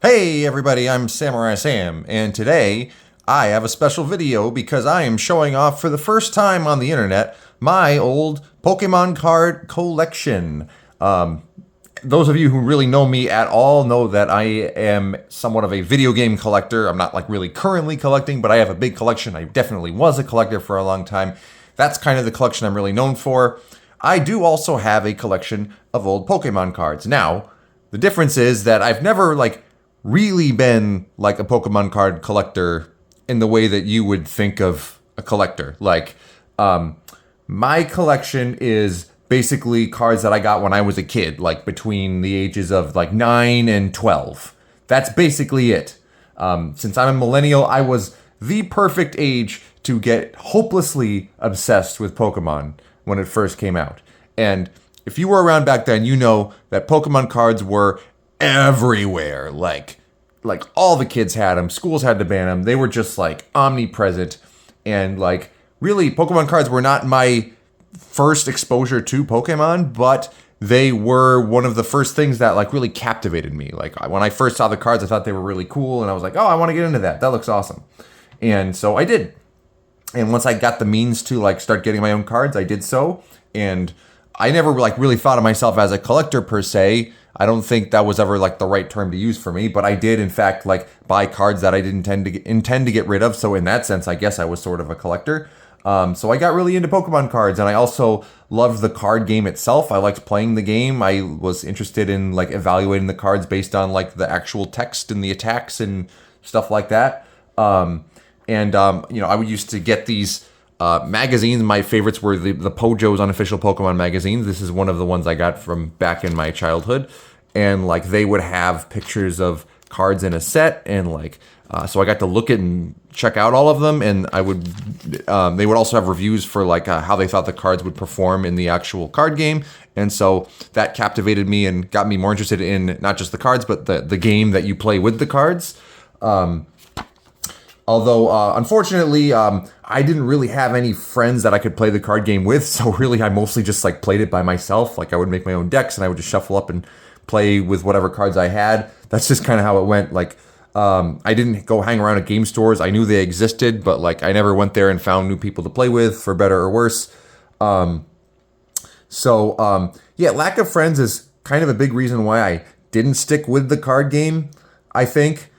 Hey everybody, I'm Samurai Sam, and today I have a special video because I am showing off for the first time on the internet my old Pokemon card collection. Those of you who really know me at all know that I am somewhat of a video game collector. I'm not like really currently collecting, but I have a big collection. I definitely was a collector for a long time. That's kind of the collection I'm really known for. I do also have a collection of old Pokemon cards. Now, the difference is that I've never really been like a Pokemon card collector in the way that you would think of a collector. My collection is basically cards that I got when I was a kid, like between the ages of like 9 and 12. That's basically it. Since I'm a millennial, I was the perfect age to get hopelessly obsessed with Pokemon when it first came out. And if you were around back then, you know that Pokemon cards were everywhere. Like all the kids had them. Schools had to ban them. They were just like omnipresent. And like really, Pokemon cards were not my first exposure to Pokemon, but they were one of the first things that like really captivated me. Like when I first saw the cards, I thought they were really cool, and I was like, oh, I want to get into that. That looks awesome. And so I did. And once I got the means to like start getting my own cards, I did so. And I never like really thought of myself as a collector per se. I don't think that was ever like the right term to use for me, but I did in fact like buy cards that I didn't intend to get rid of. So in that sense, I guess I was sort of a collector. So I got really into Pokemon cards, and I also loved the card game itself. I liked playing the game. I was interested in like evaluating the cards based on like the actual text and the attacks and stuff like that. I used to get these magazines. My favorites were the Pojo's unofficial Pokemon magazines. This is one of the ones I got from back in my childhood, and like they would have pictures of cards in a set, and so I got to look at and check out all of them, and they would also have reviews for how they thought the cards would perform in the actual card game, and so that captivated me and got me more interested in not just the cards but the game that you play with the cards. Although, unfortunately, I didn't really have any friends that I could play the card game with, so really I mostly just like played it by myself. Like I would make my own decks and I would just shuffle up and play with whatever cards I had. That's just kind of how it went. I didn't go hang around at game stores. I knew they existed, but like I never went there and found new people to play with, for better or worse. Lack of friends is kind of a big reason why I didn't stick with the card game, I think.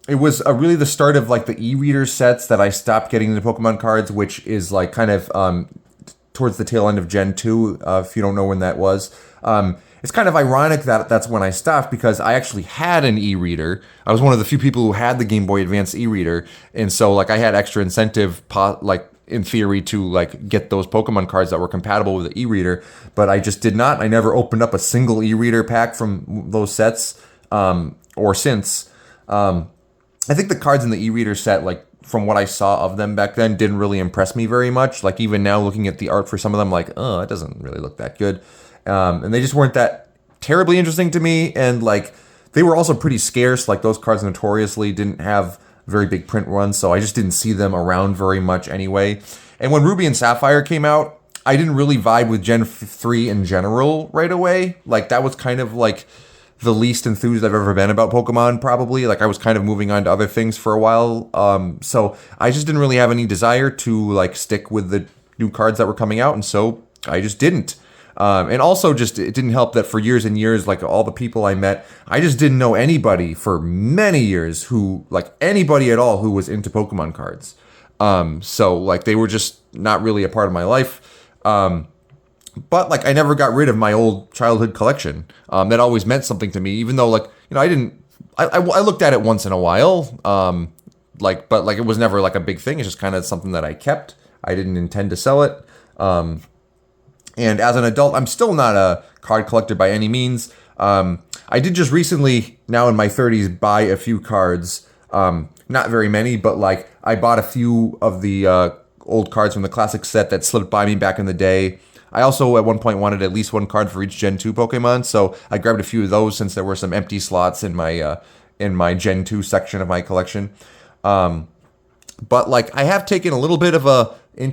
It was really the start of like the e-reader sets that I stopped getting into Pokemon cards, which is like kind of towards the tail end of Gen 2, if you don't know when that was. It's kind of ironic that that's when I stopped, because I actually had an e-reader. I was one of the few people who had the Game Boy Advance e-reader, and so like I had extra incentive, in theory, to like get those Pokemon cards that were compatible with the e-reader, but I just did not. I never opened up a single e-reader pack from those sets, or since. I think the cards in the e-reader set, like from what I saw of them back then, didn't really impress me very much. Like even now, looking at the art for some of them, like, oh, it doesn't really look that good. And they just weren't that terribly interesting to me. And like they were also pretty scarce. Like those cards notoriously didn't have very big print runs, so I just didn't see them around very much anyway. And when Ruby and Sapphire came out, I didn't really vibe with Gen 3 in general right away. Like that was kind of like the least enthused I've ever been about Pokemon, probably. Like I was kind of moving on to other things for a while. So I just didn't really have any desire to like stick with the new cards that were coming out, and so I just didn't. And also just it didn't help that for years and years, like all the people I met, I just didn't know anybody for many years who, like anybody at all who was into Pokemon cards. So like they were just not really a part of my life. But like I never got rid of my old childhood collection. That always meant something to me, even though I looked at it once in a while. But it was never like a big thing. It's just kind of something that I kept. I didn't intend to sell it. And as an adult, I'm still not a card collector by any means. I did just recently, now in my 30s, buy a few cards. Not very many, but like I bought a few of the old cards from the classic set that slipped by me back in the day. I also at one point wanted at least one card for each Gen 2 Pokemon, so I grabbed a few of those since there were some empty slots in my Gen 2 section of my collection. But like I have taken a little bit of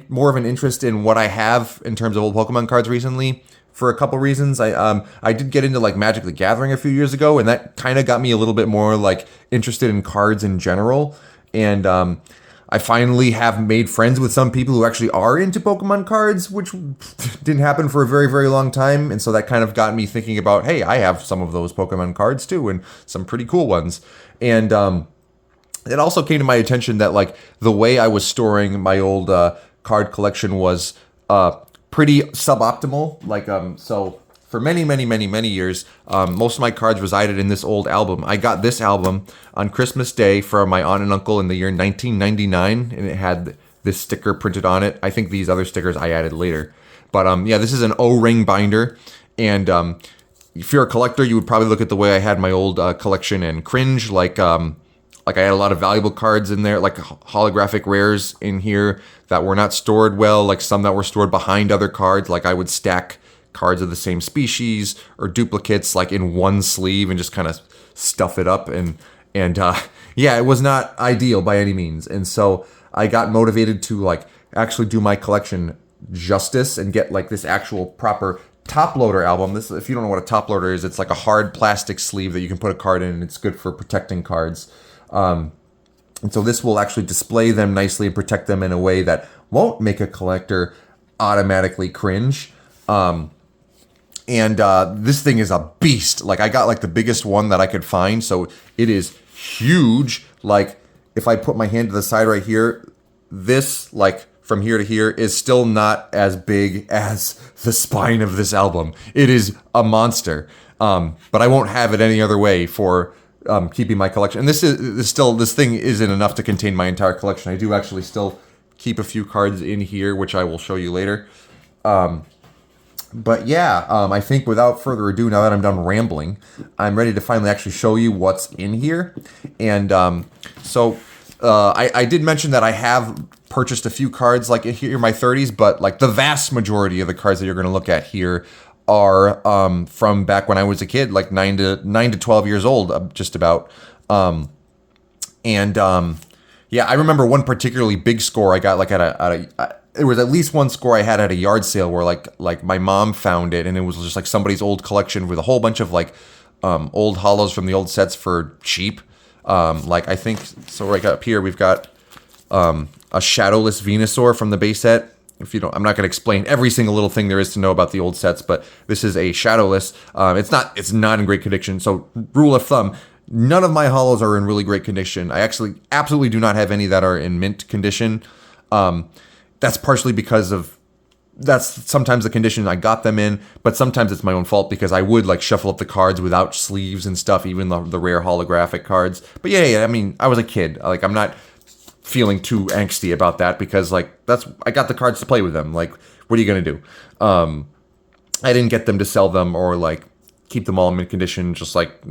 more of an interest in what I have in terms of old Pokemon cards recently. for a couple reasons. I did get into like Magic the Gathering a few years ago, and that kind of got me a little bit more like interested in cards in general. And I finally have made friends with some people who actually are into Pokemon cards, which didn't happen for a very, very long time. And so that kind of got me thinking about, hey, I have some of those Pokemon cards too, and some pretty cool ones. And it also came to my attention that like the way I was storing my old card collection was pretty suboptimal. Like so for many, many, many, many years, most of my cards resided in this old album. I got this album on Christmas Day from my aunt and uncle in the year 1999, and it had this sticker printed on it. I think these other stickers I added later. But yeah, this is an O-ring binder, and if you're a collector, you would probably look at the way I had my old collection and cringe. Like I had a lot of valuable cards in there, like holographic rares in here that were not stored well, like some that were stored behind other cards. Like I would stack cards of the same species or duplicates like in one sleeve and just kind of stuff it up. And yeah, it was not ideal by any means. And so I got motivated to like actually do my collection justice and get like this actual proper top loader album. This, if you don't know what a top loader is, it's like a hard plastic sleeve that you can put a card in, and it's good for protecting cards. And so this will actually display them nicely and protect them in a way that won't make a collector automatically cringe. And this thing is a beast. Like I got like the biggest one that I could find. So it is huge. Like if I put my hand to the side right here, this like from here to here is still not as big as the spine of this album. It is a monster. But I won't have it any other way for keeping my collection. And this thing isn't enough to contain my entire collection. I do actually still keep a few cards in here, which I will show you later. But yeah, I think without further ado, now that I'm done rambling, I'm ready to finally actually show you what's in here. And so I did mention that I have purchased a few cards like here in my 30s, but like the vast majority of the cards that you're going to look at here are from back when I was a kid, like 9 to 12 years old, just about. Yeah, I remember one particularly big score I got like there was at least one score I had at a yard sale where like my mom found it, and it was just like somebody's old collection with a whole bunch of like old holos from the old sets for cheap. Like I think so. Right up here we've got a shadowless Venusaur from the base set. If you don't, I'm not going to explain every single little thing there is to know about the old sets, but this is a shadowless. It's not in great condition. So rule of thumb, none of my holos are in really great condition. I actually absolutely do not have any that are in mint condition. That's partially because that's sometimes the condition I got them in, but sometimes it's my own fault because I would like shuffle up the cards without sleeves and stuff, even the rare holographic cards. But yeah, I mean, I was a kid. Like I'm not feeling too angsty about that because like I got the cards to play with them. Like, what are you gonna do? I didn't get them to sell them or like keep them all in mint condition, just like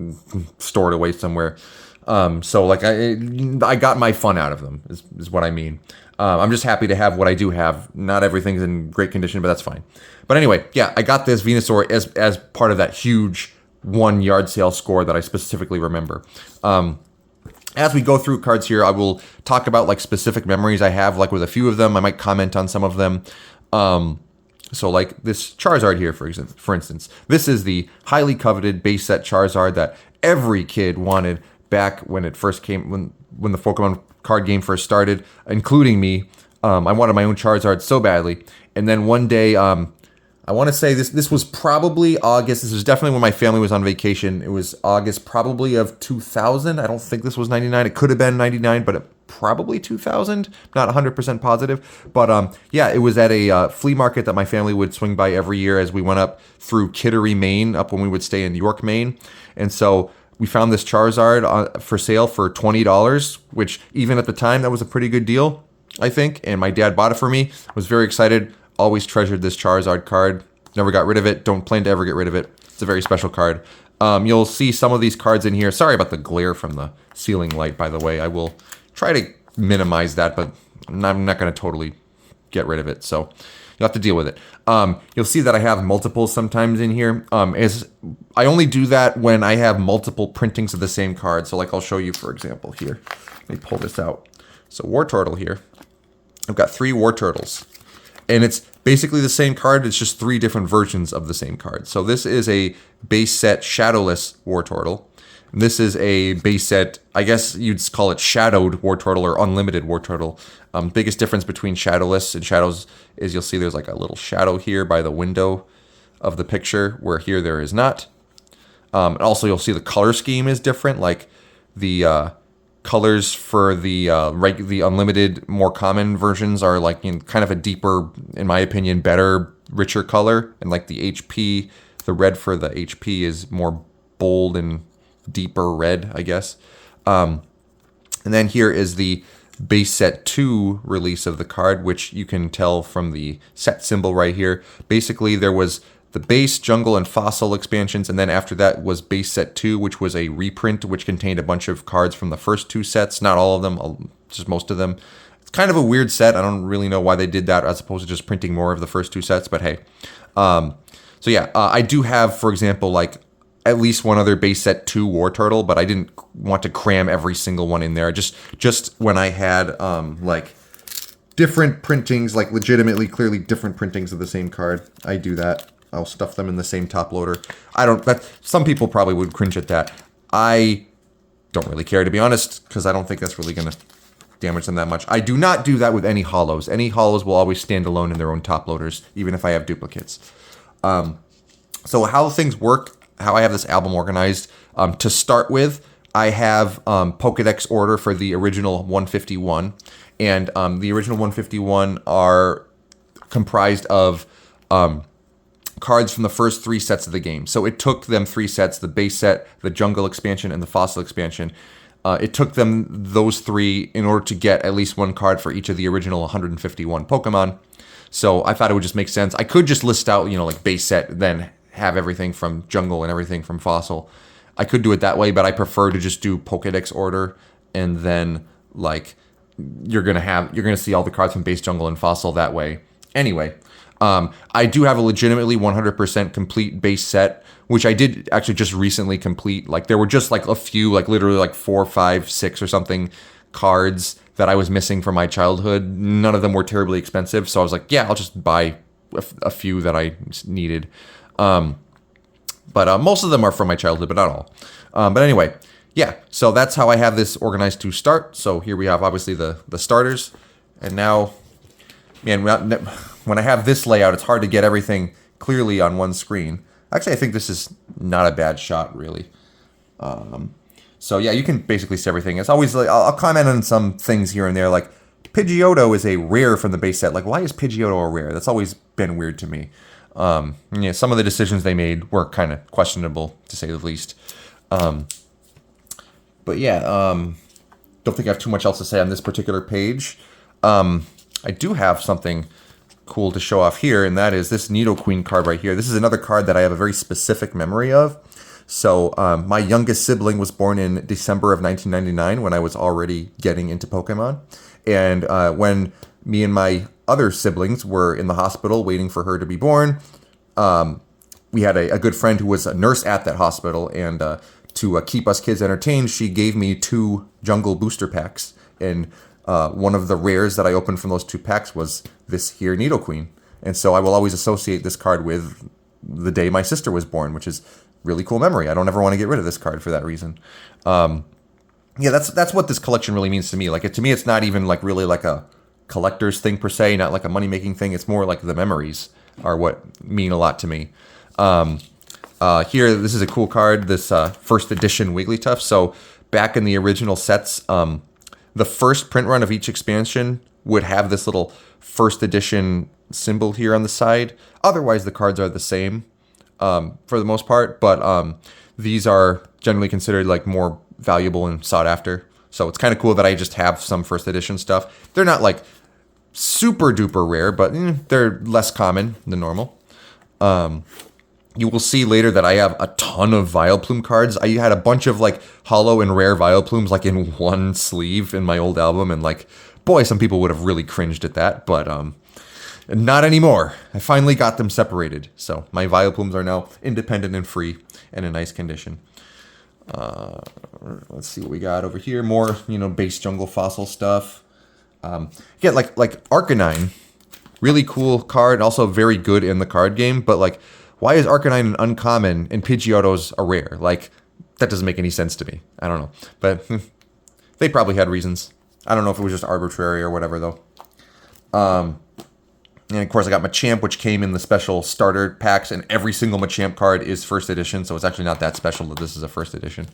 store it away somewhere. So like I got my fun out of them is what I mean. I'm just happy to have what I do have. Not everything's in great condition, but that's fine. But anyway, yeah, I got this Venusaur as part of that huge one yard sale score that I specifically remember. As we go through cards here, I will talk about like specific memories I have, like with a few of them. I might comment on some of them. So like this Charizard here, for instance, this is the highly coveted base set Charizard that every kid wanted back when it first came, when the Pokemon card game first started, including me. I wanted my own Charizard so badly. And then one day, I want to say this was probably August. This was definitely when my family was on vacation. It was August probably of 2000. I don't think this was 99. It could have been 99, but probably 2000. Not 100% positive. But yeah, it was at a flea market that my family would swing by every year as we went up through Kittery, Maine, up when we would stay in York, Maine. And so we found this Charizard for sale for $20, which even at the time, that was a pretty good deal, I think. And my dad bought it for me. I was very excited. Always treasured this Charizard card. Never got rid of it. Don't plan to ever get rid of it. It's a very special card. You'll see some of these cards in here. Sorry about the glare from the ceiling light, by the way. I will try to minimize that, but I'm not going to totally get rid of it. So you'll have to deal with it. You'll see that I have multiples sometimes in here. I only do that when I have multiple printings of the same card. So like I'll show you, for example, here. Let me pull this out. So War Turtle here. I've got 3 War Turtles. And it's basically the same card. It's just 3 different versions of the same card. So this is a base set Shadowless Wartortle. This is a base set, I guess you'd call it Shadowed Wartortle or Unlimited Wartortle. Biggest difference between Shadowless and Shadows is you'll see there's like a little shadow here by the window of the picture, where here there is not. And also you'll see the color scheme is different. Like the colors for the unlimited, more common versions are like kind of a deeper, in my opinion, better, richer color. And like the HP, the red for the HP is more bold and deeper red, I guess. And then here is the base set 2 release of the card, which you can tell from the set symbol right here. Basically, there was the base, jungle, and fossil expansions, and then after that was base set 2, which was a reprint, which contained a bunch of cards from the first 2 sets. Not all of them, just most of them. It's kind of a weird set. I don't really know why they did that, as opposed to just printing more of the first 2 sets, but hey. So yeah, I do have, for example, like at least one other base set 2 Wartortle, but I didn't want to cram every single one in there. Just when I had like different printings, like legitimately, clearly different printings of the same card, I do that. I'll stuff them in the same top loader. Some people probably would cringe at that. I don't really care, to be honest, because I don't think that's really going to damage them that much. I do not do that with any hollows. Any hollows will always stand alone in their own top loaders, even if I have duplicates. So how things work, how I have this album organized, to start with, I have Pokédex order for the original 151. And the original 151 are comprised of cards from the first 3 sets of the game. So it took them 3 sets, the base set, the jungle expansion, and the fossil expansion. It took them those 3 in order to get at least 1 card for each of the original 151 Pokemon. So I thought it would just make sense. I could just list out, like base set, then have everything from jungle and everything from fossil. I could do it that way, but I prefer to just do Pokédex order, and then like you're gonna see all the cards from base, jungle, and fossil that way. Anyway, I do have a legitimately 100% complete base set, which I did actually just recently complete. Like there were just like a few, like literally like 4, 5, 6 or something cards that I was missing from my childhood. None of them were terribly expensive, so I was like, yeah, I'll just buy a few that I needed. But most of them are from my childhood, but not all. But anyway, yeah, so that's how I have this organized to start. So here we have obviously the starters. And now, man, when I have this layout, it's hard to get everything clearly on one screen. Actually, I think this is not a bad shot, really. So yeah, you can basically see everything. It's always like, I'll comment on some things here and there, like Pidgeotto is a rare from the base set. Like, why is Pidgeotto a rare? That's always been weird to me. Yeah, some of the decisions they made were kind of questionable, to say the least. But yeah, don't think I have too much else to say on this particular page. I do have something cool to show off here, and that is this Nidoqueen card right here. This is another card that I have a very specific memory of. So my youngest sibling was born in December of 1999 when I was already getting into Pokemon. And when me and my other siblings were in the hospital waiting for her to be born, we had a good friend who was a nurse at that hospital, and to keep us kids entertained, she gave me 2 jungle booster packs, and one of the rares that I opened from those 2 packs was this here Nidoqueen. And so I will always associate this card with the day my sister was born, which is really cool memory. I don't ever want to get rid of this card for that reason. Yeah, that's what this collection really means to me. Like, to me, it's not even like really like a collector's thing per se, not like a money-making thing. It's more like the memories are what mean a lot to me. Here, this is a cool card, this first edition Wigglytuff. So back in the original sets, the first print run of each expansion would have this little first edition symbol here on the side. Otherwise, the cards are the same for the most part, but these are generally considered like more valuable and sought after. So it's kind of cool that I just have some first edition stuff. They're not like super duper rare, but they're less common than normal. You will see later that I have a ton of Vileplume cards. I had a bunch of like hollow and rare Vileplumes like in one sleeve in my old album, and like, boy, some people would have really cringed at that, but not anymore. I finally got them separated. So my Vileplumes are now independent and free and in nice condition. Let's see what we got over here. More, base jungle fossil stuff. Yeah, like Arcanine. really cool card, also very good in the card game. But like, why is Arcanine an uncommon and Pidgeotto's a rare? Like, that doesn't make any sense to me. I don't know, but they probably had reasons. I don't know if it was just arbitrary or whatever though. And of course, I got Machamp, which came in the special starter packs, and every single Machamp card is first edition, so it's actually not that special that this is a first edition.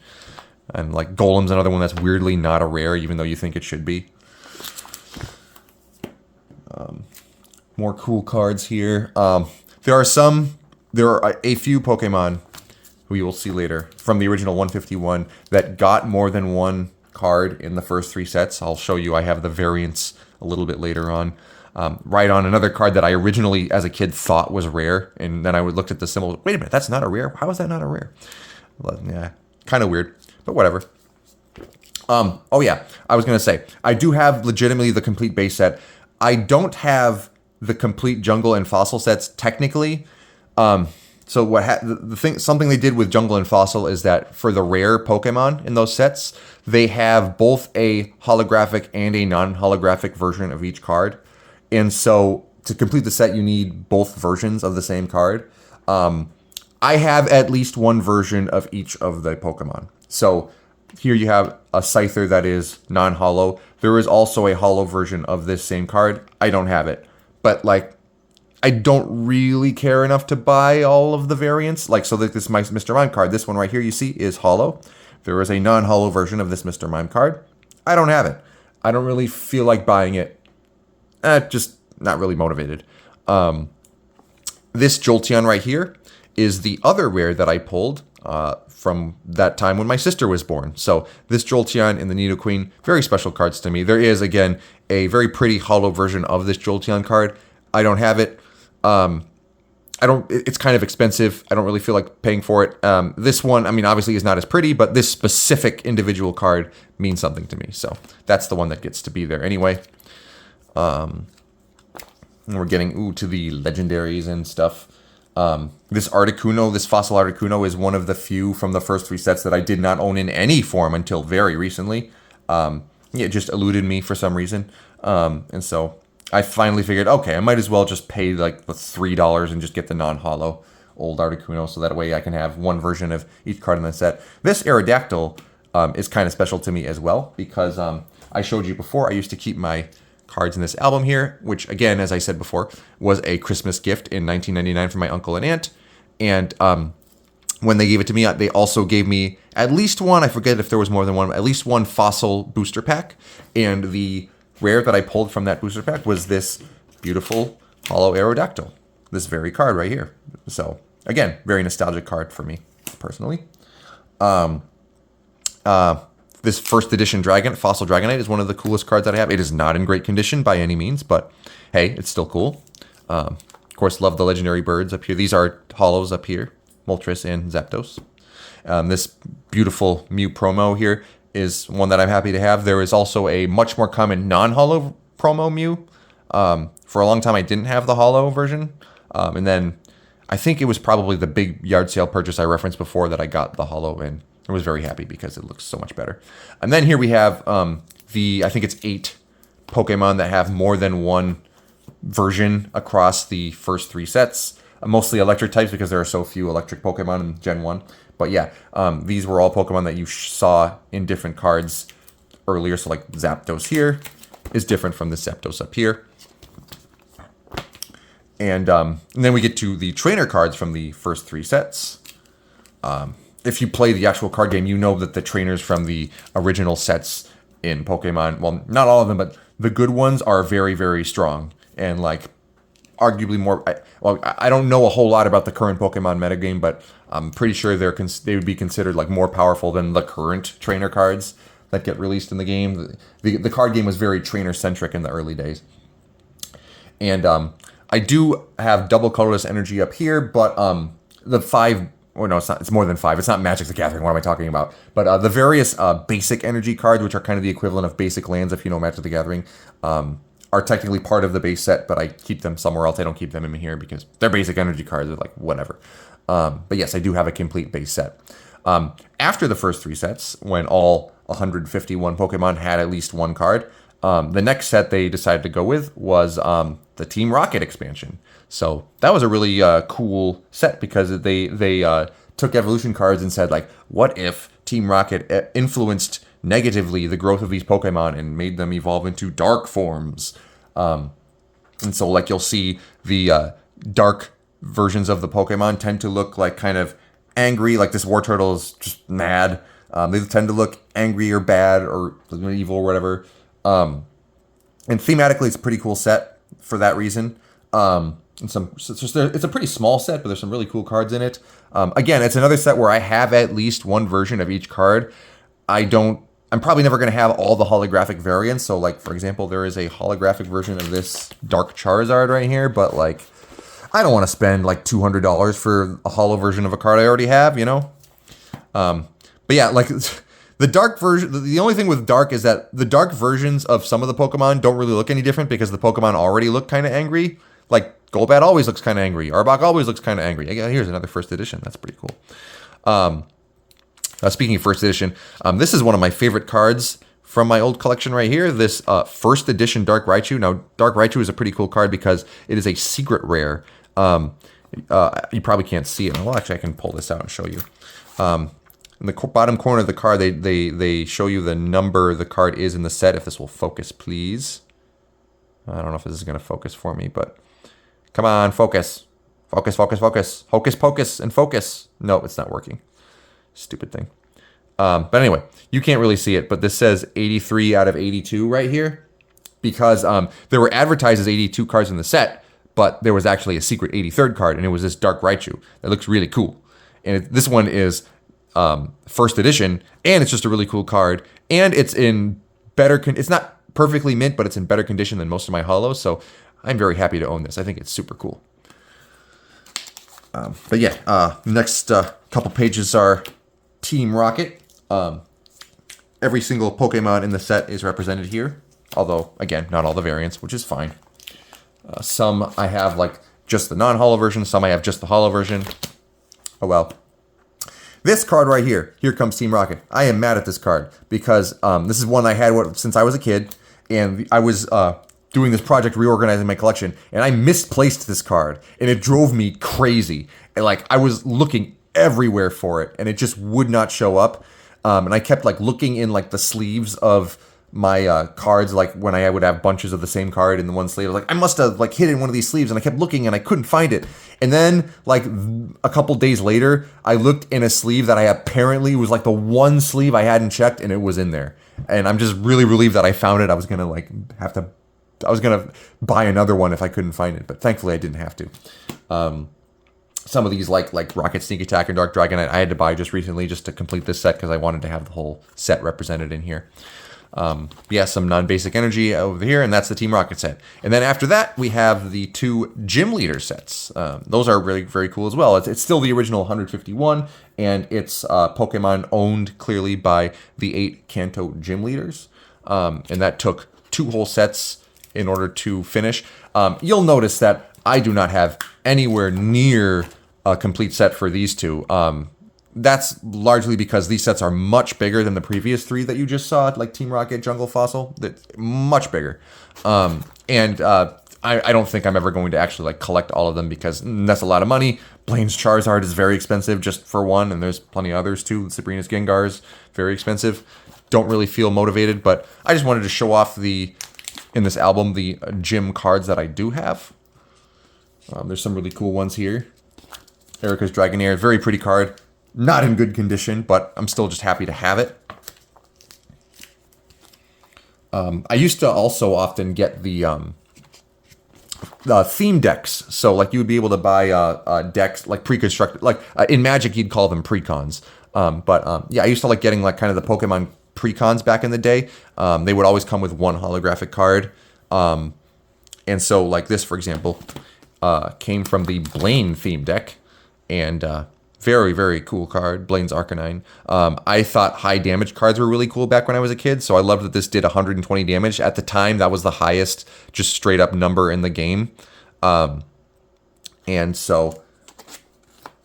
And like Golem's another one that's weirdly not a rare, even though you think it should be. More cool cards here. There are a few Pokemon who you will see later from the original 151 that got more than one card in the first 3 sets. I'll show you. I have the variants a little bit later on. Right on another card that I originally, as a kid, thought was rare, and then I would looked at the symbol. Wait a minute, that's not a rare. How is that not a rare? Well, yeah, kind of weird, but whatever. Oh yeah, I was gonna say I do have legitimately the complete base set. I don't have the complete jungle and fossil sets technically. So something they did with jungle and fossil is that for the rare Pokemon in those sets, they have both a holographic and a non-holographic version of each card. And so to complete the set, you need both versions of the same card. I have at least one version of each of the Pokemon. So here you have a Scyther that is non-holo. There is also a holo version of this same card. I don't have it. But like, I don't really care enough to buy all of the variants. Like, so that this Mr. Mime card, this one right here you see is holo. There is a non-holo version of this Mr. Mime card. I don't have it. I don't really feel like buying it. Just not really motivated. This Jolteon right here is the other rare that I pulled from that time when my sister was born. So this Jolteon and the Nidoqueen, very special cards to me. There is, again, a very pretty holo version of this Jolteon card. I don't have it. It's kind of expensive. I don't really feel like paying for it. This one, I mean, obviously is not as pretty, but this specific individual card means something to me. So that's the one that gets to be there anyway. We're getting to the legendaries and stuff. This Articuno, this fossil Articuno, is one of the few from the first 3 sets that I did not own in any form until very recently. It just eluded me for some reason. And so I finally figured, okay, I might as well just pay like the $3 and just get the non-holo old Articuno, so that way I can have one version of each card in the set. This Aerodactyl is kind of special to me as well, because I showed you before, I used to keep my cards in this album here, which again, as I said before, was a Christmas gift in 1999 from my uncle and aunt. And when they gave it to me, they also gave me at least one, I forget if there was more than one, at least one fossil booster pack. And the rare that I pulled from that booster pack was this beautiful holo Aerodactyl, this very card right here. So again, very nostalgic card for me personally. This first edition Fossil Dragonite is one of the coolest cards that I have. It is not in great condition by any means, but hey, it's still cool. Of course, love the legendary birds up here. These are holos up here, Moltres and Zapdos. This beautiful Mew promo here is one that I'm happy to have. There is also a much more common non-holo promo Mew. For a long time, I didn't have the holo version. And then I think it was probably the big yard sale purchase I referenced before that I got the holo in. I was very happy because it looks so much better. And then here we have I think it's 8 Pokemon that have more than one version across the first 3 sets. Mostly electric types because there are so few electric Pokemon in Gen 1. But yeah, these were all Pokemon that you saw in different cards earlier. So like Zapdos here is different from the Zapdos up here. And then we get to the trainer cards from the first 3 sets. If you play the actual card game, you know that the trainers from the original sets in Pokemon, well, not all of them, but the good ones are very, very strong. And like arguably more, I don't know a whole lot about the current Pokemon metagame, but I'm pretty sure they would be considered like more powerful than the current trainer cards that get released in the game. The card game was very trainer-centric in the early days. And I do have double colorless energy up here, but the 5... Oh, no, it's not. It's more than 5. It's not Magic the Gathering. What am I talking about? But the various basic energy cards, which are kind of the equivalent of basic lands, if you know Magic the Gathering, are technically part of the base set, but I keep them somewhere else. I don't keep them in here because they're basic energy cards. They're like, whatever. But yes, I do have a complete base set. After the first 3 sets, when all 151 Pokemon had at least one card, The next set they decided to go with was the Team Rocket expansion. So that was a really cool set because they took evolution cards and said, like, what if Team Rocket influenced negatively the growth of these Pokemon and made them evolve into dark forms? And so, like, you'll see the dark versions of the Pokemon tend to look like kind of angry, like this Wartortle is just mad. They tend to look angry or bad or evil or whatever. And thematically, it's a pretty cool set for that reason. It's a pretty small set, but there's some really cool cards in it. Again, it's another set where I have at least one version of each card. I'm probably never going to have all the holographic variants. So, like, for example, there is a holographic version of this Dark Charizard right here, but, like, I don't want to spend, like, $200 for a holo version of a card I already have, you know? But yeah, like, the dark version, the only thing with dark is that the dark versions of some of the Pokemon don't really look any different because the Pokemon already look kind of angry. Like, Golbat always looks kind of angry. Arbok always looks kind of angry. Again, here's another first edition. That's pretty cool. Speaking of first edition, this is one of my favorite cards from my old collection right here. This first edition Dark Raichu. Now, Dark Raichu is a pretty cool card because it is a secret rare. You probably can't see it. Well, actually, I can pull this out and show you. In the bottom corner of the card, they show you the number the card is in the set. If this will focus, please. I don't know if this is going to focus for me, but come on, focus. Focus, focus, focus. Hocus pocus and focus. No, it's not working. Stupid thing. But anyway, you can't really see it, but this says 83 out of 82 right here because there were advertised as 82 cards in the set, but there was actually a secret 83rd card, and it was this Dark Raichu. That looks really cool. And this one is first edition, and it's just a really cool card, and it's in better it's not perfectly mint, but it's in better condition than most of my holos, so I'm very happy to own this. I think it's super cool. But yeah, next couple pages are Team Rocket. Every single Pokemon in the set is represented here, although, again, not all the variants, which is fine. Some I have, like, just the non-holo version. Some I have just the holo version. Oh, well. This card right here, here comes Team Rocket. I am mad at this card because this is one I had since I was a kid, and I was doing this project reorganizing my collection, and I misplaced this card, and it drove me crazy. And, like, I was looking everywhere for it, and it just would not show up. And I kept, like, looking in, like, the sleeves of my cards, like, when I would have bunches of the same card in the one sleeve. I was like, I must have, like, hid in one of these sleeves, and I kept looking, and I couldn't find it. And then, like, a couple days later, I looked in a sleeve that I apparently was, like, the one sleeve I hadn't checked, and it was in there. And I'm just really relieved that I found it. I was going to, like, I was going to buy another one if I couldn't find it, but thankfully I didn't have to. Some of these, like Rocket Sneak Attack and Dark Dragonite, I had to buy just recently just to complete this set because I wanted to have the whole set represented in here. Yeah, some non-basic energy over here, and that's the Team Rocket set. And then after that, we have the two Gym Leader sets. Those are really very cool as well. It's still the original 151, and it's Pokemon owned clearly by the 8 Kanto Gym Leaders. And that took 2 whole sets in order to finish. You'll notice that I do not have anywhere near a complete set for these two. That's largely because these sets are much bigger than the previous 3 that you just saw, like Team Rocket, Jungle Fossil. That's much bigger. I don't think I'm ever going to actually, like, collect all of them because that's a lot of money. Blaine's Charizard is very expensive just for one, and there's plenty of others too. Sabrina's Gengar's very expensive. Don't really feel motivated, but I just wanted to show off in this album, the gym cards that I do have. There's some really cool ones here. Erica's Dragonair, very pretty card. Not in good condition, but I'm still just happy to have it. I used to also often get the theme decks. So, like, you would be able to buy decks, like, pre-constructed. Like, in Magic, you'd call them precons. Yeah, I used to like getting, like, kind of the Pokemon precons back in the day. They would always come with one holographic card. And so, like, this, for example, came from the Blaine theme deck. And very, very cool card, Blaine's Arcanine. I thought high damage cards were really cool back when I was a kid, so I loved that this did 120 damage. At the time, that was the highest, just straight up number in the game. And so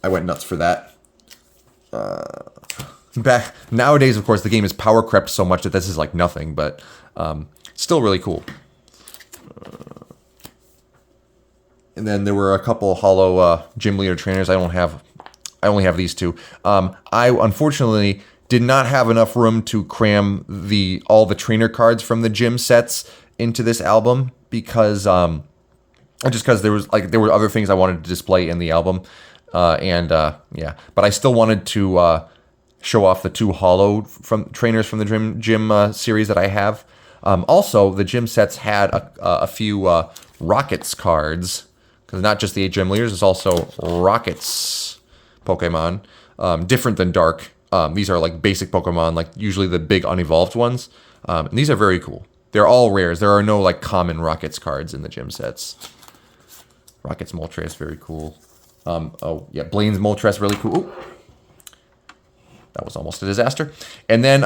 I went nuts for that. Back nowadays, of course, the game is power crept so much that this is like nothing, but so Still really cool. And then there were a couple holo gym leader trainers. I only have these two. I unfortunately did not have enough room to cram all the trainer cards from the gym sets into this album because just because there were other things I wanted to display in the album, yeah. But I still wanted to show off the two holo trainers from the gym series that I have. Also, the gym sets had a few Rockets cards, because not just the 8 gym leaders, it's also Rockets Pokemon, different than Dark. These are like basic Pokemon, like usually the big unevolved ones. And these are very cool. They're all rares. There are no like common Rockets cards in the gym sets. Rockets Moltres, very cool. Oh yeah, Blaine's Moltres, really cool. Ooh. That was almost a disaster. And then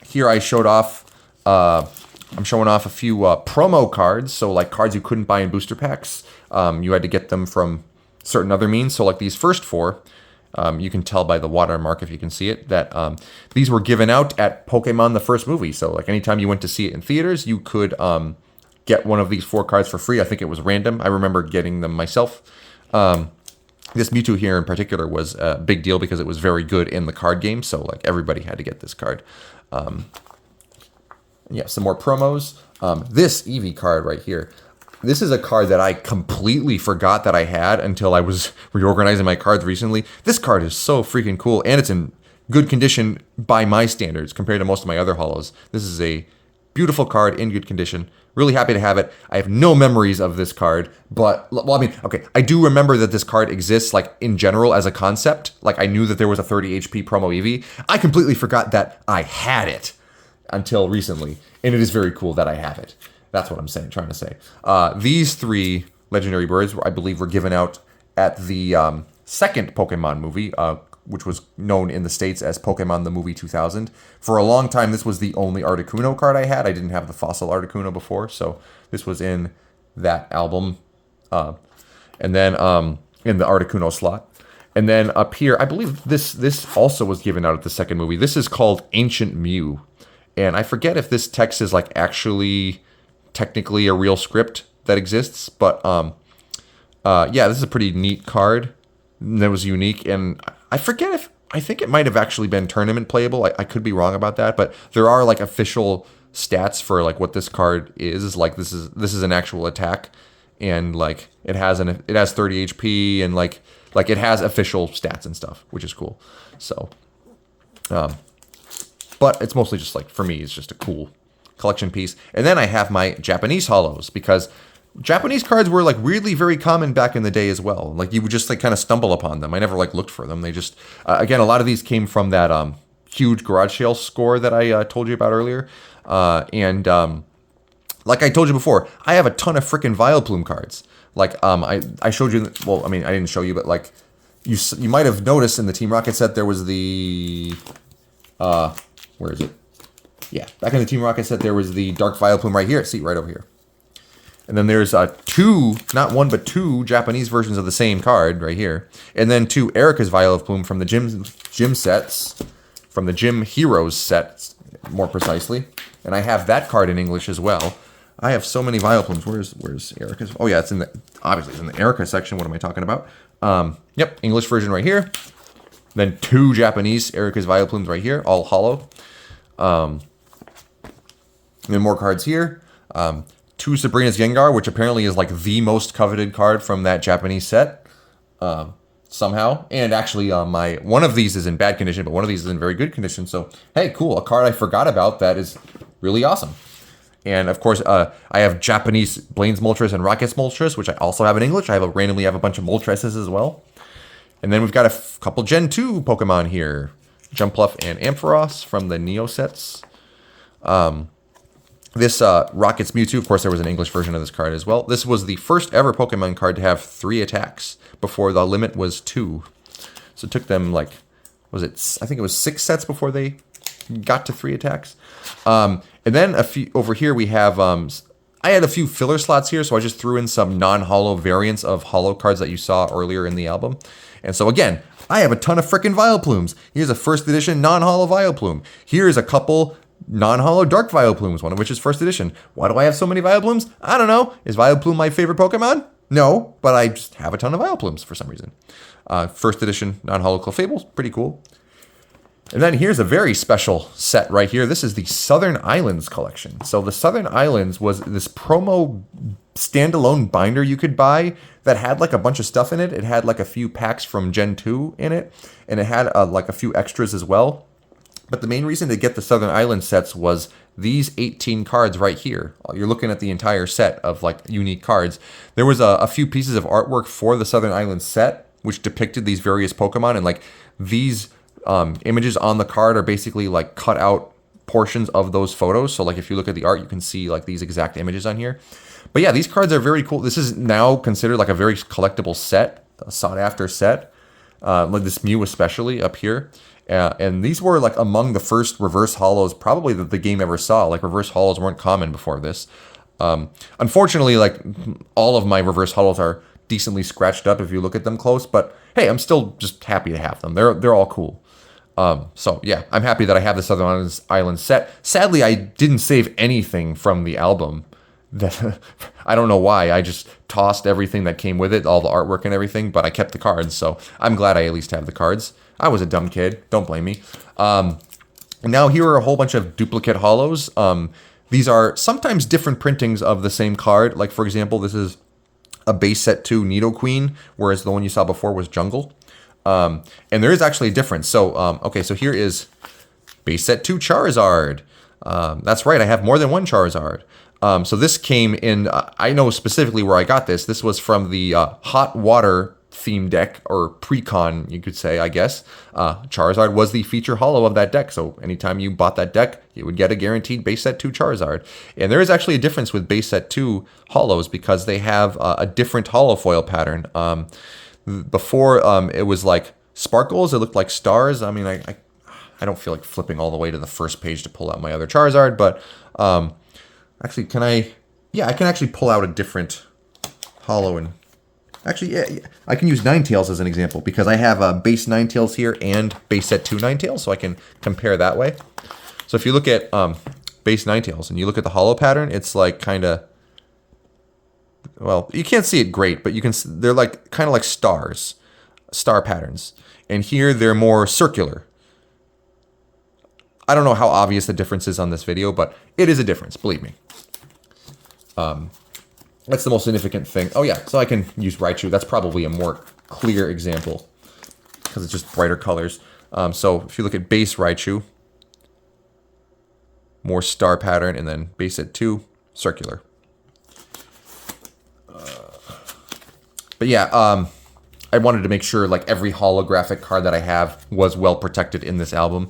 here I showed off. I'm showing off a few promo cards, so like cards you couldn't buy in booster packs. You had to get them from certain other means. So like these first 4, you can tell by the watermark if you can see it that these were given out at Pokemon the first movie. So like anytime you went to see it in theaters, you could get one of these 4 cards for free. I think it was random. I remember getting them myself. This Mewtwo here in particular was a big deal because it was very good in the card game. So like everybody had to get this card. Yeah, some more promos. This Eevee card right here. This is a card that I completely forgot that I had until I was reorganizing my cards recently. This card is so freaking cool, and it's in good condition by my standards compared to most of my other holos. This is a beautiful card in good condition. Really happy to have it. I have no memories of this card, but, well, I mean, okay, I do remember that this card exists, like, in general as a concept. Like, I knew that there was a 30 HP promo Eevee. I completely forgot that I had it until recently, and it is very cool that I have it. That's what I'm trying to say. These 3 legendary birds, I believe, were given out at the second Pokemon movie, which was known in the States as Pokemon the Movie 2000. For a long time, this was the only Articuno card I had. I didn't have the Fossil Articuno before, so this was in that album. And then in the Articuno slot. And then up here, I believe this also was given out at the second movie. This is called Ancient Mew. And I forget if this text is like actually technically a real script that exists, but yeah, this is a pretty neat card that was unique. And I think it might have actually been tournament playable. I could be wrong about that, but there are like official stats for like what this card is. Like this is an actual attack, and like it has 30 HP, and like it has official stats and stuff, which is cool. So, but it's mostly just like, for me, it's just a cool collection piece. And then I have my Japanese holos, because Japanese cards were like weirdly very common back in the day as well. Like you would just like kind of stumble upon them. I never like looked for them. They just, again, a lot of these came from that huge garage sale score that I told you about earlier. And like I told you before, I have a ton of freaking Vileplume cards. Like I showed you, well, I mean, I didn't show you, but like you might have noticed in the Team Rocket set, there was the, where is it? Yeah, back in the Team Rocket set, there was the Dark Vileplume right here. See, right over here. And then there's 2, not 1, but 2 Japanese versions of the same card right here. And then 2 Erica's Vileplume from the gym sets, from the Gym Heroes set, more precisely. And I have that card in English as well. I have so many Vileplumes. Where's Erica's? Oh yeah, it's obviously it's in the Erica section. What am I talking about? Yep, English version right here. Then 2 Japanese Erica's Vileplumes right here, all holo. And then more cards here. 2 Sabrina's Gengar, which apparently is like the most coveted card from that Japanese set, somehow. And actually, one of these is in bad condition, but one of these is in very good condition. So, hey, cool, a card I forgot about that is really awesome. And of course, I have Japanese Blaine's Moltres and Rocket's Moltres, which I also have in English. I randomly have a bunch of Moltreses as well. And then we've got a couple Gen 2 Pokemon here. Jumpluff and Ampharos from the Neo sets. This Rocket's Mewtwo, of course, there was an English version of this card as well. This was the first ever Pokemon card to have 3 attacks before the limit was 2. So it took them like, I think it was 6 sets before they got to 3 attacks. And then over here we have, I had a few filler slots here, so I just threw in some non-holo variants of holo cards that you saw earlier in the album. And so again, I have a ton of frickin' Vileplumes. Here's a first edition non-holo Vileplume. Here's a couple non-holo dark Vileplumes, one of which is first edition. Why do I have so many Vileplumes? I don't know. Is Vileplume my favorite Pokemon? No, but I just have a ton of Vileplumes for some reason. First edition non-holo Clefable, pretty cool. And then here's a very special set right here. This is the Southern Islands collection. So the Southern Islands was this promo standalone binder you could buy that had like a bunch of stuff in it. It had like a few packs from Gen 2 in it, and it had like a few extras as well. But the main reason to get the Southern Islands sets was these 18 cards right here. You're looking at the entire set of like unique cards. There was a few pieces of artwork for the Southern Islands set, which depicted these various Pokemon, and like these images on the card are basically like cut out portions of those photos. So like if you look at the art, you can see like these exact images on here. But yeah, these cards are very cool. This is now considered like a very collectible set, a sought after set. Like this Mew especially up here. And these were like among the first reverse holos probably that the game ever saw. Like reverse holos weren't common before this. Unfortunately, like all of my reverse holos are decently scratched up if you look at them close. But hey, I'm still just happy to have them. They're all cool. So yeah, I'm happy that I have the Southern Islands set. Sadly, I didn't save anything from the album. That I don't know why. I just tossed everything that came with it, all the artwork and everything, but I kept the cards. So I'm glad I at least have the cards. I was a dumb kid. Don't blame me. Now here are a whole bunch of duplicate holos. These are sometimes different printings of the same card. Like for example, this is a base set 2 Nidoqueen, whereas the one you saw before was Jungle. And there is actually a difference. So, okay, so here is base set 2 Charizard. That's right, I have more than one Charizard. So this came in, I know specifically where I got this. This was from the Hot Water theme deck, or pre-con, you could say, I guess. Charizard was the feature holo of that deck. So anytime you bought that deck, you would get a guaranteed base set 2 Charizard. And there is actually a difference with base set 2 holos because they have a different holo foil pattern. Before it was like sparkles, it looked like stars. I mean, I don't feel like flipping all the way to the first page to pull out my other Charizard, but actually, can I? Yeah, I can actually pull out a different holo and actually, yeah, I can use Ninetales as an example because I have a base Ninetales here and base set 2 Ninetales, so I can compare that way. So if you look at base Ninetales and you look at the holo pattern, it's like kind of, well, you can't see it great, but you can. They're like kind of like stars, star patterns, and here they're more circular. I don't know how obvious the difference is on this video, but it is a difference, believe me. That's the most significant thing. Oh yeah, so I can use Raichu. That's probably a more clear example because it's just brighter colors. So if you look at base Raichu, more star pattern, and then base set 2, circular. But yeah, I wanted to make sure like every holographic card that I have was well protected in this album.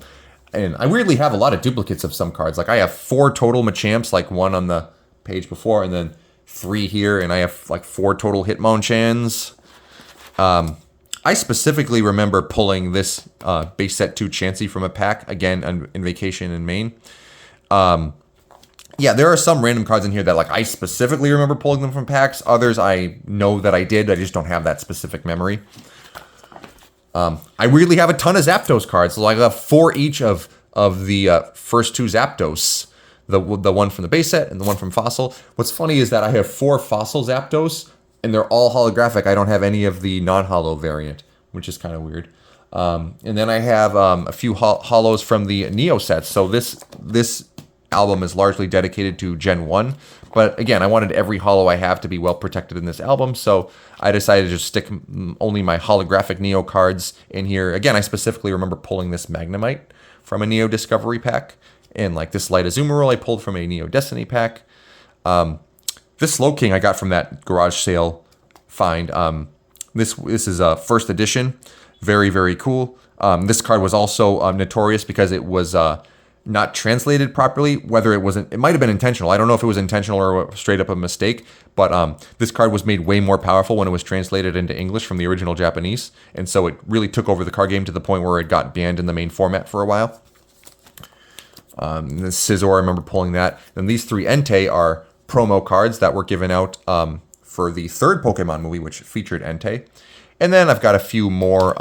And I weirdly have a lot of duplicates of some cards. Like I have 4 total Machamps, like 1 on the page before, and then 3 here, and I have like 4 total Hitmonchans. I specifically remember pulling this base set 2 Chansey from a pack, again, in vacation in Maine. Yeah, there are some random cards in here that like I specifically remember pulling them from packs. Others I know that I did, I just don't have that specific memory. I weirdly have a ton of Zapdos cards. So I have 4 each of the first 2 Zapdos. The one from the base set and the one from Fossil. What's funny is that I have 4 Fossil Zapdos, and they're all holographic. I don't have any of the non-holo variant, which is kind of weird. And then I have a few holos from the Neo sets. So this album is largely dedicated to Gen 1. But again, I wanted every holo I have to be well protected in this album, so I decided to just stick only my holographic Neo cards in here. Again, I specifically remember pulling this Magnemite from a Neo Discovery pack, and like this Light Azumarill I pulled from a Neo Destiny pack. This Slowking I got from that garage sale find. This is a first edition, very, very cool. This card was also notorious because it was not translated properly. Whether it might have been intentional. I don't know if it was intentional or straight up a mistake, but this card was made way more powerful when it was translated into English from the original Japanese, and so it really took over the card game to the point where it got banned in the main format for a while. The Scizor, I remember pulling that. And these 3 Entei are promo cards that were given out for the 3rd Pokemon movie, which featured Entei. And then I've got a few more.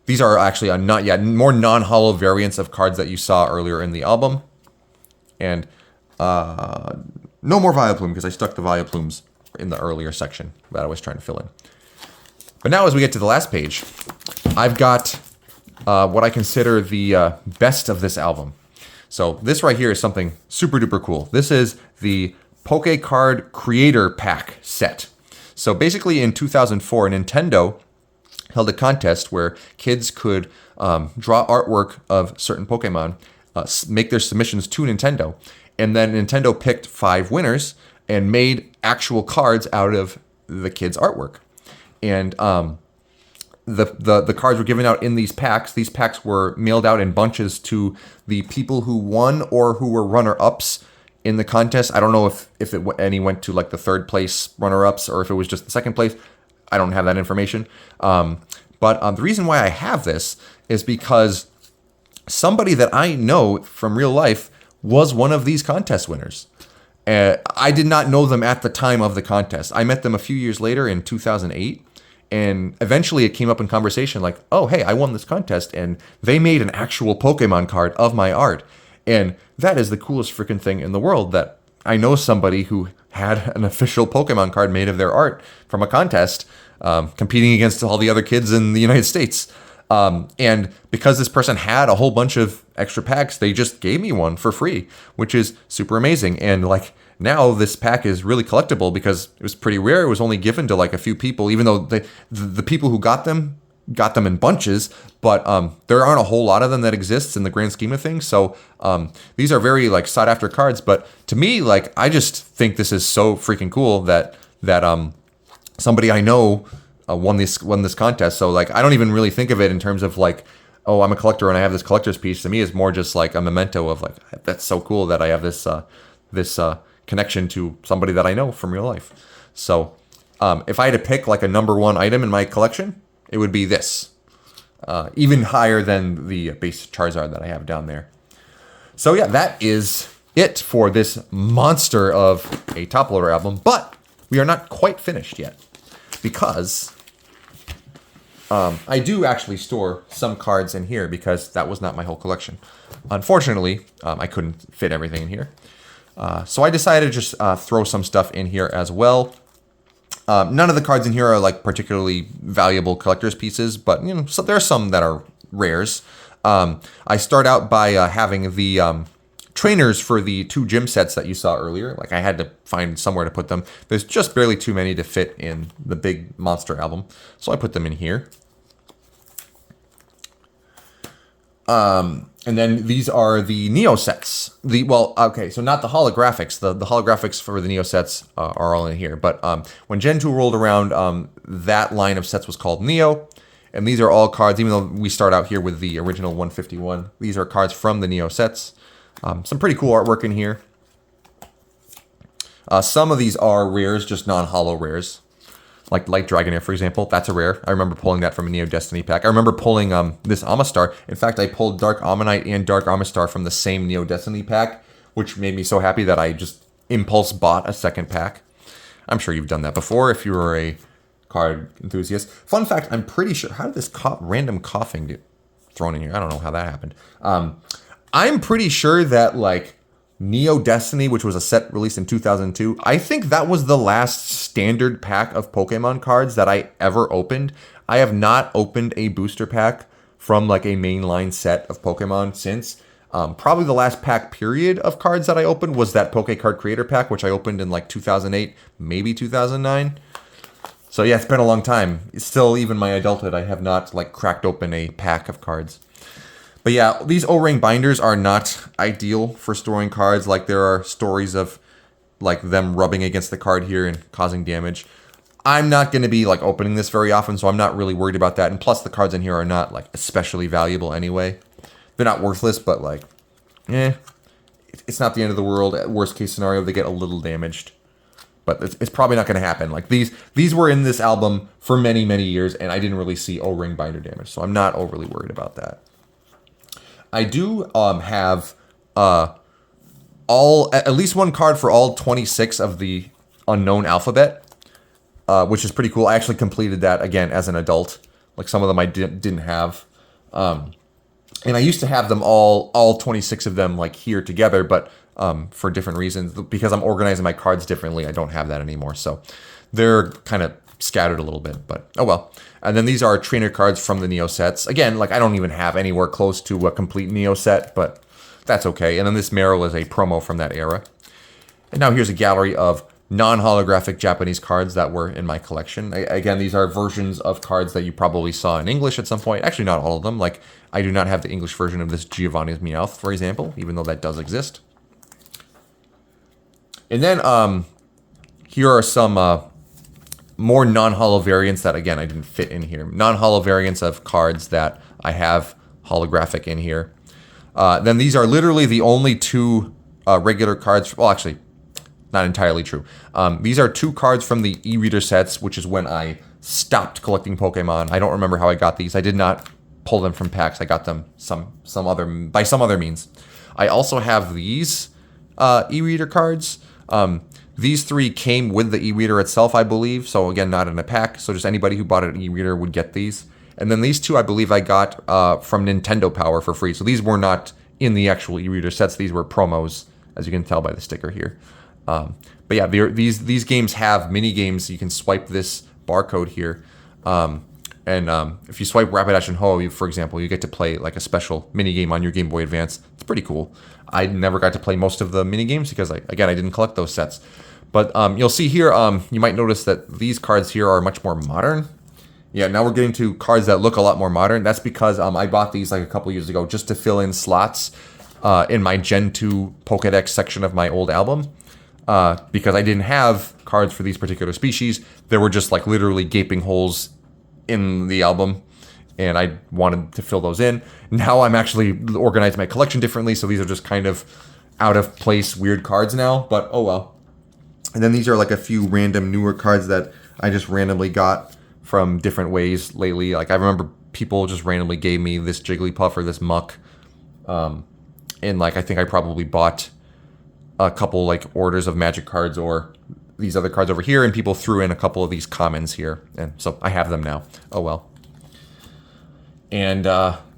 These are actually more non-holo variants of cards that you saw earlier in the album. And no more Vileplume because I stuck the Vileplumes in the earlier section that I was trying to fill in. But now as we get to the last page, I've got what I consider the best of this album. So this right here is something super duper cool. This is the Poké Card Creator Pack set. So basically in 2004, Nintendo held a contest where kids could draw artwork of certain Pokemon, make their submissions to Nintendo, and then Nintendo picked 5 winners and made actual cards out of the kids' artwork. And the cards were given out in these packs. These packs were mailed out in bunches to the people who won or who were runner-ups in the contest. I don't know if any went to like the third place runner-ups or if it was just the second place. I don't have that information. But the reason why I have this is because somebody that I know from real life was one of these contest winners. I did not know them at the time of the contest. I met them a few years later in 2008. And eventually it came up in conversation like, oh, hey, I won this contest. And they made an actual Pokemon card of my art. And that is the coolest freaking thing in the world, that I know somebody who had an official Pokemon card made of their art from a contest, competing against all the other kids in the United States. And because this person had a whole bunch of extra packs, they just gave me one for free, which is super amazing. And like now this pack is really collectible because it was pretty rare. It was only given to like a few people, even though the people who got them in bunches, but there aren't a whole lot of them that exists in the grand scheme of things. So these are very like sought after cards. But to me, like, I just think this is so freaking cool that somebody I know won this contest. So like, I don't even really think of it in terms of like, oh, I'm a collector and I have this collector's piece. To me, it's more just like a memento of like, that's so cool that I have this connection to somebody that I know from real life. So if I had to pick like a number one item in my collection, it would be this. Even higher than the base Charizard that I have down there. So yeah, that is it for this monster of a top loader album. But we are not quite finished yet, because I do actually store some cards in here because that was not my whole collection. Unfortunately, I couldn't fit everything in here. So I decided to just throw some stuff in here as well. None of the cards in here are like particularly valuable collector's pieces, but you know, so there are some that are rares. I start out by having the trainers for the 2 gym sets that you saw earlier. Like, I had to find somewhere to put them. There's just barely too many to fit in the big monster album, so I put them in here. And then these are the Neo sets. So not the holographics. The holographics for the Neo sets are all in here. But when Gen 2 rolled around, that line of sets was called Neo. And these are all cards, even though we start out here with the original 151. These are cards from the Neo sets. Some pretty cool artwork in here. Some of these are rares, just non-holo rares. Like Light Dragonair, for example. That's a rare. I remember pulling that from a Neo Destiny pack. I remember pulling this Amistar. In fact, I pulled Dark Ammonite and Dark Amistar from the same Neo Destiny pack, which made me so happy that I just impulse bought a second pack. I'm sure you've done that before if you were a card enthusiast. Fun fact, I'm pretty sure... How did this random coughing get thrown in here? I don't know how that happened. I'm pretty sure that, like, Neo Destiny, which was a set released in 2002, I think that was the last standard pack of Pokemon cards that I ever opened. I have not opened a booster pack from like a mainline set of Pokemon since. Probably the last pack period of cards that I opened was that Poké Card Creator pack, which I opened in like 2008, maybe 2009. So yeah, it's been a long time. It's still, even my adulthood, I have not like cracked open a pack of cards. But yeah, these O-ring binders are not ideal for storing cards. Like, there are stories of like them rubbing against the card here and causing damage. I'm not going to be like opening this very often, so I'm not really worried about that. And plus, the cards in here are not like especially valuable anyway. They're not worthless, but like, it's not the end of the world. At worst case scenario, they get a little damaged. But it's probably not going to happen. Like, these were in this album for many, many years, and I didn't really see O-ring binder damage, so I'm not overly worried about that. I do have at least one card for all 26 of the unknown alphabet, which is pretty cool. I actually completed that again as an adult. Like, some of them I didn't have. And I used to have them all 26 of them like here together, but for different reasons. Because I'm organizing my cards differently, I don't have that anymore. So they're kind of scattered a little bit, but oh well. And then these are trainer cards from the Neo sets. Again, like I don't even have anywhere close to a complete Neo set, but that's okay. And then this Meryl is a promo from that era. And now here's a gallery of non-holographic Japanese cards that were in my collection. Again, these are versions of cards that you probably saw in English at some point. Actually, not all of them. Like, I do not have the English version of this Giovanni's Meowth, for example, even though that does exist. And then here are some more non-holo variants that, again, I didn't fit in here. Non-holo variants of cards that I have holographic in here. Then these are literally the only two regular cards. Well, actually, not entirely true. These are two cards from the e-reader sets, which is when I stopped collecting Pokemon. I don't remember how I got these. I did not pull them from packs. I got them by some other means. I also have these e-reader cards. These three came with the e-reader itself, I believe. So again, not in a pack. So just anybody who bought an e-reader would get these. And then these two, I believe I got from Nintendo Power for free. So these were not in the actual e-reader sets. These were promos, as you can tell by the sticker here. But yeah, these games have mini games. You can swipe this barcode here. If you swipe Rapidash and Ho, for example, you get to play like a special mini game on your Game Boy Advance. It's pretty cool. I never got to play most of the mini games because, I didn't collect those sets. But you'll see here, you might notice that these cards here are much more modern. Yeah, now we're getting to cards that look a lot more modern. That's because I bought these like a couple years ago just to fill in slots in my Gen 2 Pokédex section of my old album. Because I didn't have cards for these particular species. There were just like literally gaping holes in the album, and I wanted to fill those in. Now I'm actually organized my collection differently, so these are just kind of out of place weird cards now, but oh well. And then these are like a few random newer cards that I just randomly got from different ways lately. Like I remember people just randomly gave me this Jigglypuff or this Muck. And like I think I probably bought a couple like orders of Magic cards or these other cards over here, and people threw in a couple of these commons here, and so I have them now. Oh well. And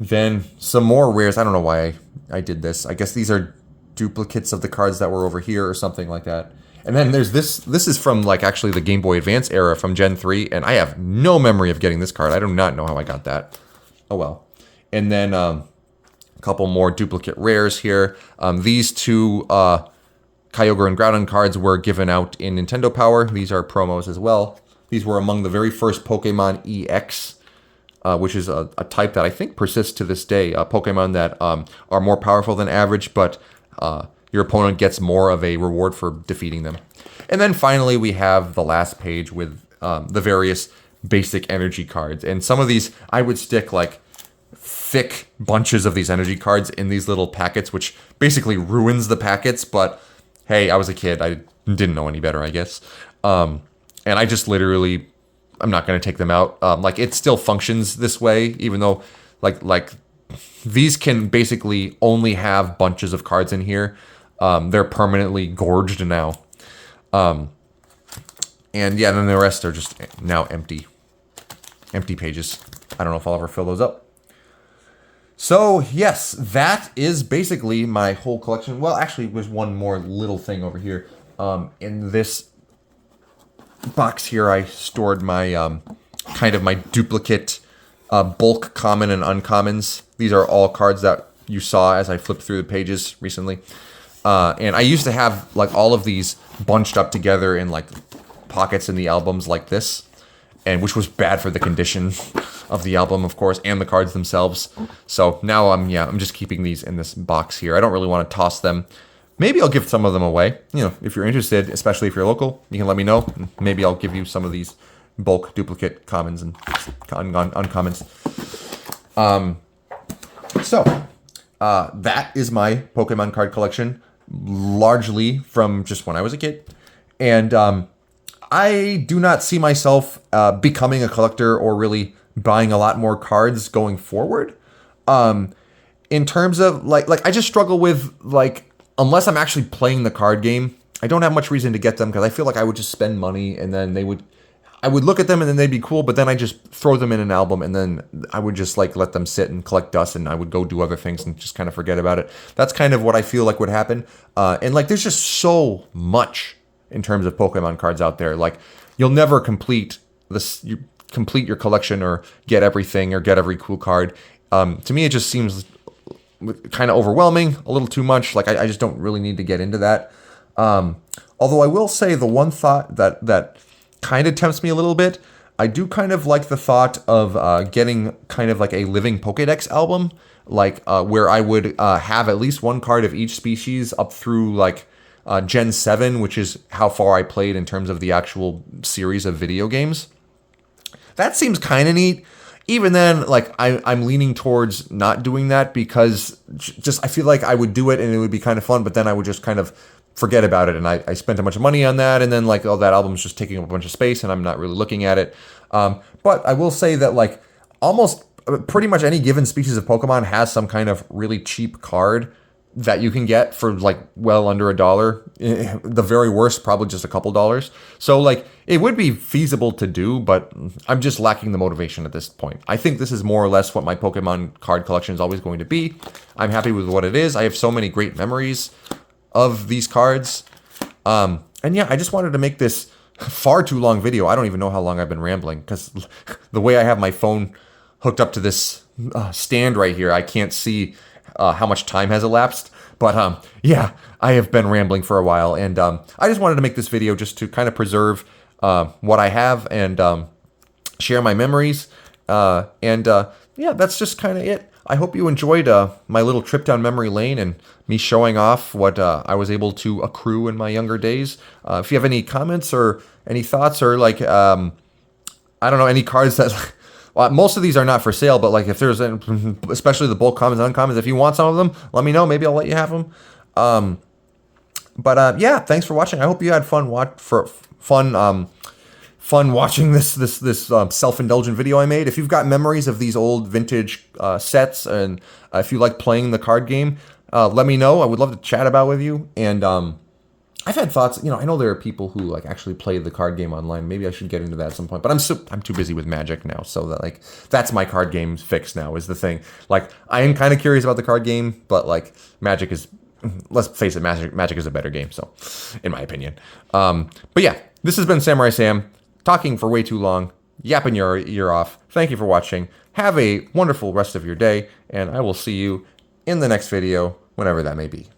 then some more rares. I don't know why I did this. I guess these are duplicates of the cards that were over here or something like that. And then there's this. This is from like actually the Game Boy Advance era from Gen 3, and I have no memory of getting this card. I do not know how I got that. Oh well. And then a couple more duplicate rares here. These two Kyogre and Groudon cards were given out in Nintendo Power. These are promos as well. These were among the very first Pokemon EX, which is a type that I think persists to this day. Pokemon that are more powerful than average, but your opponent gets more of a reward for defeating them. And then finally, we have the last page with the various basic energy cards. And some of these, I would stick like thick bunches of these energy cards in these little packets, which basically ruins the packets, but hey, I was a kid. I didn't know any better, I guess. And I just literally, I'm not going to take them out. Like it still functions this way, even though like these can basically only have bunches of cards in here. They're permanently gorged now. And yeah, then the rest are just now empty pages. I don't know if I'll ever fill those up. So, yes, that is basically my whole collection. Well, actually, there's one more little thing over here. In this box here, I stored my kind of my duplicate bulk common and uncommons. These are all cards that you saw as I flipped through the pages recently. And I used to have like all of these bunched up together in like pockets in the albums like this, and which was bad for the condition of the album, of course, and the cards themselves. So now I'm just keeping these in this box here. I don't really want to toss them. Maybe I'll give some of them away. You know, if you're interested, especially if you're local, you can let me know. Maybe I'll give you some of these bulk duplicate commons and uncommons. So that is my Pokemon card collection, largely from just when I was a kid. And I do not see myself becoming a collector or really buying a lot more cards going forward. In terms of like I just struggle with like, unless I'm actually playing the card game, I don't have much reason to get them because I feel like I would just spend money and then they would, I would look at them and then they'd be cool, but then I just throw them in an album and then I would just like let them sit and collect dust and I would go do other things and just kind of forget about it. That's kind of what I feel like would happen. And like there's just so much in terms of Pokemon cards out there. Like you'll never complete this, you complete your collection or get everything or get every cool card. To me, it just seems kind of overwhelming, a little too much. Like I just don't really need to get into that. Although I will say the one thought that kind of tempts me a little bit, I do kind of like the thought of getting kind of like a living Pokédex album, like where I would have at least one card of each species up through like Gen 7, which is how far I played in terms of the actual series of video games. That seems kind of neat. Even then, like I'm leaning towards not doing that because just I feel like I would do it and it would be kind of fun, but then I would just kind of forget about it, and I spent a bunch of money on that, and then like that album's just taking up a bunch of space, and I'm not really looking at it. But I will say that like almost pretty much any given species of Pokemon has some kind of really cheap card that you can get for like well under $1. The very worst, probably just a couple dollars. So like it would be feasible to do, but I'm just lacking the motivation at this point. I think this is more or less what my Pokemon card collection is always going to be. I'm happy with what it is. I have so many great memories of these cards. And yeah, I just wanted to make this far too long video. I don't even know how long I've been rambling because the way I have my phone hooked up to this stand right here, I can't see how much time has elapsed. But yeah, I have been rambling for a while, and I just wanted to make this video just to kind of preserve what I have and share my memories. Yeah, that's just kind of it. I hope you enjoyed my little trip down memory lane and me showing off what I was able to accrue in my younger days. If you have any comments or any thoughts or like, I don't know, any cards that... Well, most of these are not for sale, but like if there's, especially the bulk commons and uncommons, if you want some of them, let me know. Maybe I'll let you have them. Yeah, thanks for watching. I hope you had fun watching this self-indulgent video I made. If you've got memories of these old vintage sets and if you like playing the card game, let me know. I would love to chat about with you. And I've had thoughts, you know, I know there are people who like actually play the card game online. Maybe I should get into that at some point, but I'm too busy with Magic now. So that like, that's my card game fix now is the thing. Like I am kind of curious about the card game, but like Magic is, let's face it, Magic is a better game. So in my opinion, but yeah, this has been Samurai Sam talking for way too long, yapping your ear off. Thank you for watching. Have a wonderful rest of your day, and I will see you in the next video, whenever that may be.